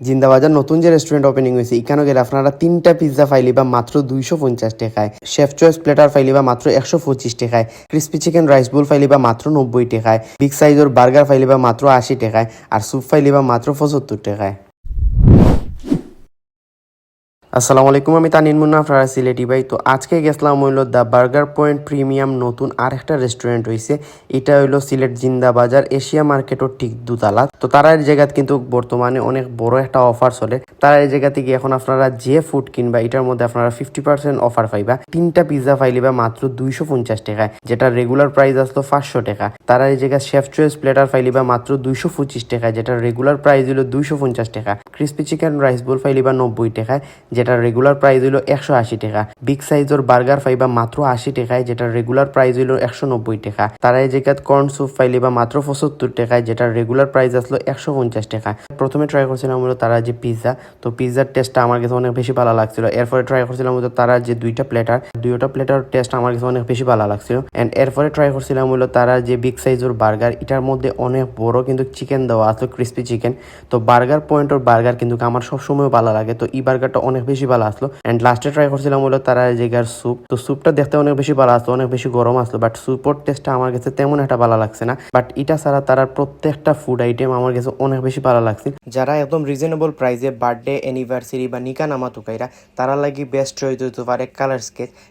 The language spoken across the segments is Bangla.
জিন্দাবাজার নতুন যে রেস্টুরেন্ট ওপেনিং হয়েছে এখানে গেলে আপনারা 3টা পিৎজা ফাইলিবা মাত্র 250 টাকায়, শেফ চয়েস প্লেটার ফাইলিবা মাত্র 125 টাকায়, ক্রিস্পি চিকেন রাইস বোল ফাইলিবা মাত্র 90 টাকায়, বিগ সাইজের বার্গার ফাইলিবা মাত্র 80 টাকায়, আর স্যুপ ফাইলিবা মাত্র 75 টাকায়। আসসালামু আলাইকুম, আমি তানিন মুন্না, আপনারা সিলেটি ভাই। তো আজকে গেছিলাম হইলো দ্য বার্গার পয়েন্ট প্রিমিয়াম নতুন আর একটা রেস্টুরেন্ট হয়েছে। এটা হইলো সিলেট জিন্দাবাজার এশিয়া মার্কেটের ঠিক দুতলা। তো তারা এই জায়গাত কিন্তু বর্তমানে অনেক বড় একটা অফার চলে। তারা এই জায়গা থেকে এখন আপনারা যে ফুড কিনবা এটার মধ্যে আপনারা 50% অফার পাইবা। 3টা পিৎজা ফাইলিবা মাত্র 250 টাকায়, যেটা রেগুলার প্রাইস আসলো 500 টাকা। তারা এই জায়গায় শেফ চয়েস প্লেটার ফাইলিবা মাত্র 225 টাকায়, যেটা রেগুলার প্রাইস হলো 250 টাকা। ক্রিস্পি চিকেন রাইস বোল ফাইলিবা 90 টাকায়, যেটা রেগুলার প্রাইস হইল 180 টাকা। বিগ সাইজের বার্গার ফাইবা মাত্র 80 টাকায়, যেটা রেগুলার প্রাইস হইল 190 টাকা। তারা এই জায়গায় কর্ন স্যুপ ফাইলিবা মাত্র 75 টাকায়, যেটা রেগুলার প্রাইস আসলো 150 টাকা। প্রথমে ট্রাই করছিলাম হলো তারা যে পিৎজা, তো পিৎজার টেস্টটা আমার কাছে অনেক বেশি ভালো লাগছিল। এরপরে ট্রাই করছিলাম হলো তারা যে দুইটা প্লেটার টেস্ট আমার কাছে অনেক বেশি ভালো লাগছিল। এন্ড এরপরে ট্রাই করছিলাম হলো তারা যে বিগ সাইজের বার্গার, এটার মধ্যে অনেক বড় কিন্তু চিকেন দেওয়া আসলো, ক্রিস্পি চিকেন। তো বার্গার পয়েন্টের বার্গার কিন্তু আমার সবসময় ভালো লাগে, তো এই বার্গারটা অনেক বেশি ভালো আসলো। এন্ড লাস্টে ট্রাই করছিলাম হলো তারা এই জায়গার স্যুপ, তো স্যুপটা দেখতে অনেক বেশি ভালো আসলো, অনেক বেশি গরম আসলো, বাট স্যুপের টেস্টটা আমার কাছে তেমন একটা ভালো লাগছে না। বাট এটা ছাড়া তারা প্রত্যেকটা ফুড আইটেম আমার কাছে অনেক বেশি ভালো লাগছে। যারা একদম রিজনেবল প্রাইসে বার্থডে, অ্যানিভার্সারি বা নিকা নামা তুকাইরা, তারা লাগি বেস্ট চয়েস হইতে পারে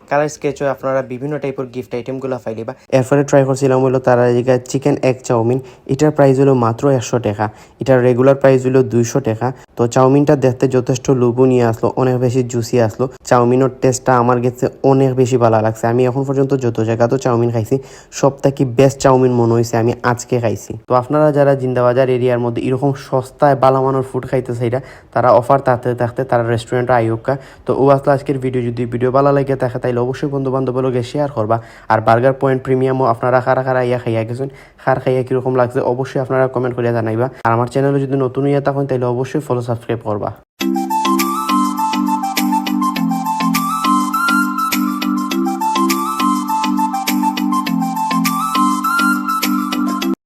কালার স্কেচও আপনারা বিভিন্ন টাইপের গিফট আইটেমগুলো ফাইলিবা। এরপরে ট্রাই করছিলাম হলো তারা এই জায়গায় চিকেন এগ চাউমিন, এটার প্রাইস হলো মাত্র 100 টাকা, এটার রেগুলার প্রাইস হলো 200 টাকা। তো চাউমিনটা দেখতে যথেষ্ট লোভনীয় আসলো, অনেক বেশি জুসি আসলো। চাউমিনের টেস্টটা আমার কাছে অনেক বেশি ভালো লাগছে। আমি এখন পর্যন্ত যত জায়গা তো চাউমিন খাইছি, সব থেকে বেস্ট চাউমিন মনে হয়েছে আমি আজকে খাইছি। তো আপনারা যারা জিন্দাবাজার এরিয়ার মধ্যে এরকম সস্তায় বালামানোর ফুড খাইতে চাইরা, তারা অফার থাকতে তারা রেস্টুরেন্টে আইকা। তো ও আসলে আজকের ভিডিও ভালো লাগে থাকে তাইলে অবশ্যই বন্ধু বান্ধবের শেয়ার করবা। আর বার্গার পয়েন্ট প্রিমিয়ামও আপনারা কারা ইয়া খাইয়া গেছেন, খাইয়া কিরকম লাগছে অবশ্যই আপনারা কমেন্ট করে জানাইবা। আর আমার চ্যানেলে যদি নতুন ইয়া থাকেন তাহলে অবশ্যই ফলো সাবস্ক্রাইব করবা।